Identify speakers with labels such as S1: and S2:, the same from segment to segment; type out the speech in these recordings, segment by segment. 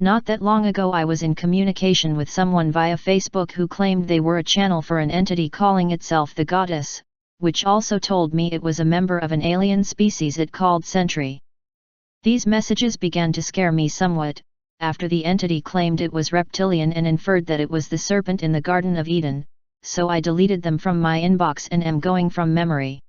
S1: Not that long ago I was in communication with someone via Facebook who claimed they were a channel for an entity calling itself the Goddess, which also told me it was a member of an alien species it called Sentry. These messages began to scare me somewhat, after the entity claimed it was reptilian and inferred that it was the serpent in the Garden of Eden, so I deleted them from my inbox and am going from memory.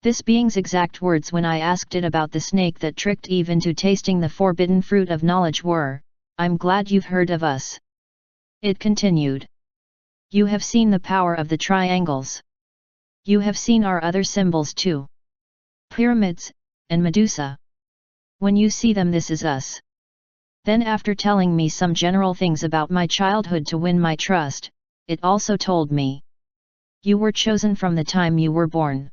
S1: This being's exact words when I asked it about the snake that tricked Eve into tasting the forbidden fruit of knowledge were, "I'm glad you've heard of us." It continued. "You have seen the power of the triangles. You have seen our other symbols too. Pyramids, and Medusa. When you see them, this is us." Then after telling me some general things about my childhood to win my trust, it also told me, "You were chosen from the time you were born.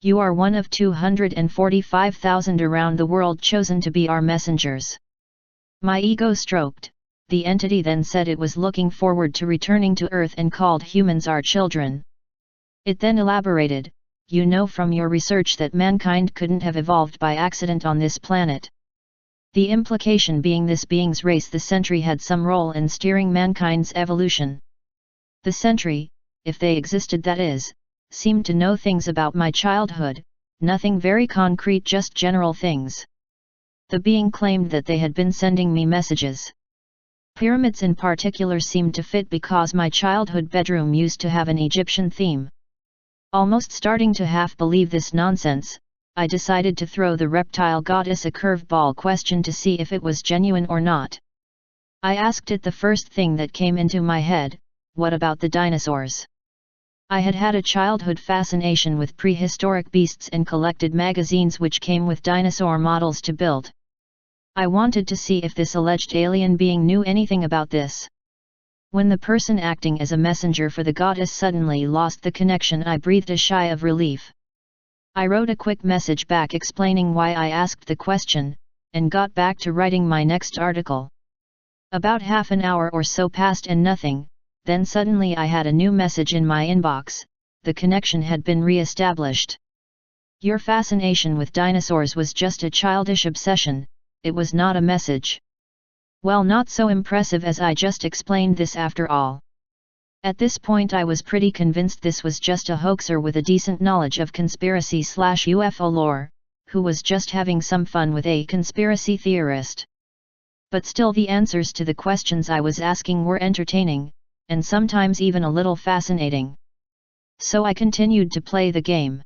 S1: You are one of 245,000 around the world chosen to be our messengers." My ego stroked. The entity then said it was looking forward to returning to Earth and called humans our children. It then elaborated, "You know from your research that mankind couldn't have evolved by accident on this planet." The implication being this being's race, the Sentry, had some role in steering mankind's evolution. The Sentry, if they existed that is, seemed to know things about my childhood, nothing very concrete, just general things. The being claimed that they had been sending me messages. Pyramids in particular seemed to fit because my childhood bedroom used to have an Egyptian theme. Almost starting to half believe this nonsense, I decided to throw the reptile goddess a curveball question to see if it was genuine or not. I asked it the first thing that came into my head, "What about the dinosaurs?" I had had a childhood fascination with prehistoric beasts and collected magazines which came with dinosaur models to build. I wanted to see if this alleged alien being knew anything about this. When the person acting as a messenger for the goddess suddenly lost the connection, I breathed a sigh of relief. I wrote a quick message back explaining why I asked the question, and got back to writing my next article. About half an hour or so passed and nothing. Then suddenly I had a new message in my inbox. The connection had been re-established. "Your fascination with dinosaurs was just a childish obsession, it was not a message." Well, not so impressive as I just explained this after all. At this point I was pretty convinced this was just a hoaxer with a decent knowledge of conspiracy/UFO lore, who was just having some fun with a conspiracy theorist. But still, the answers to the questions I was asking were entertaining, and sometimes even a little fascinating. So I continued to play the game.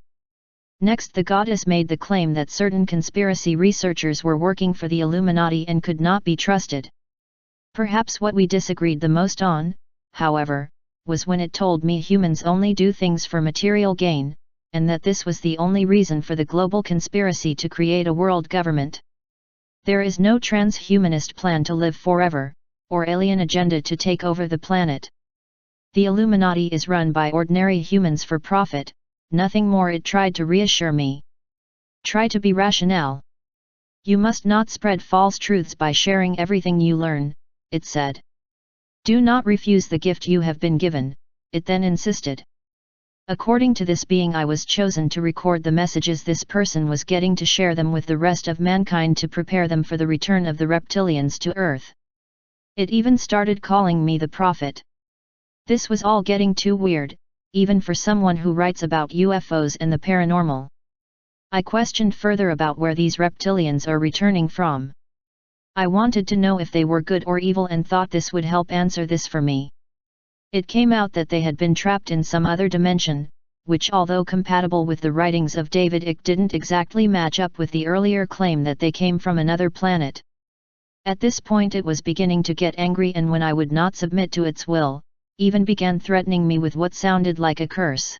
S1: Next, the goddess made the claim that certain conspiracy researchers were working for the Illuminati and could not be trusted. Perhaps what we disagreed the most on, however, was when it told me humans only do things for material gain, and that this was the only reason for the global conspiracy to create a world government. There is no transhumanist plan to live forever, or alien agenda to take over the planet. The Illuminati is run by ordinary humans for profit, nothing more, it tried to reassure me. Try to be rational. You must not spread false truths by sharing everything you learn, it said. Do not refuse the gift you have been given, it then insisted. According to this being, I was chosen to record the messages this person was getting to share them with the rest of mankind to prepare them for the return of the reptilians to Earth. It even started calling me the prophet. This was all getting too weird, even for someone who writes about UFOs and the paranormal. I questioned further about where these reptilians are returning from. I wanted to know if they were good or evil and thought this would help answer this for me. It came out that they had been trapped in some other dimension, which, although compatible with the writings of David Icke, didn't exactly match up with the earlier claim that they came from another planet. At this point it was beginning to get angry, and when I would not submit to its will, even began threatening me with what sounded like a curse.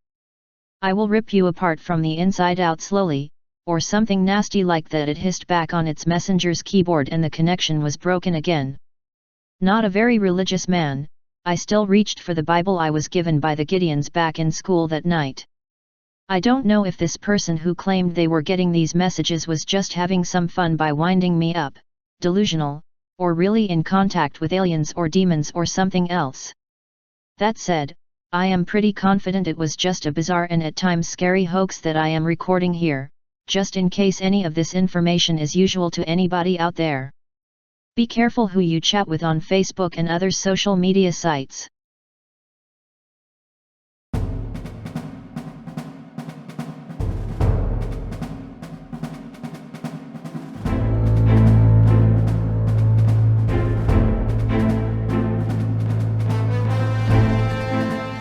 S1: "I will rip you apart from the inside out slowly," or something nasty like that, it hissed back on its messenger's keyboard, and the connection was broken again. Not a very religious man, I still reached for the Bible I was given by the Gideons back in school that night. I don't know if this person who claimed they were getting these messages was just having some fun by winding me up, delusional, or really in contact with aliens or demons or something else. That said, I am pretty confident it was just a bizarre and at times scary hoax that I am recording here, just in case any of this information is useful to anybody out there. Be careful who you chat with on Facebook and other social media sites.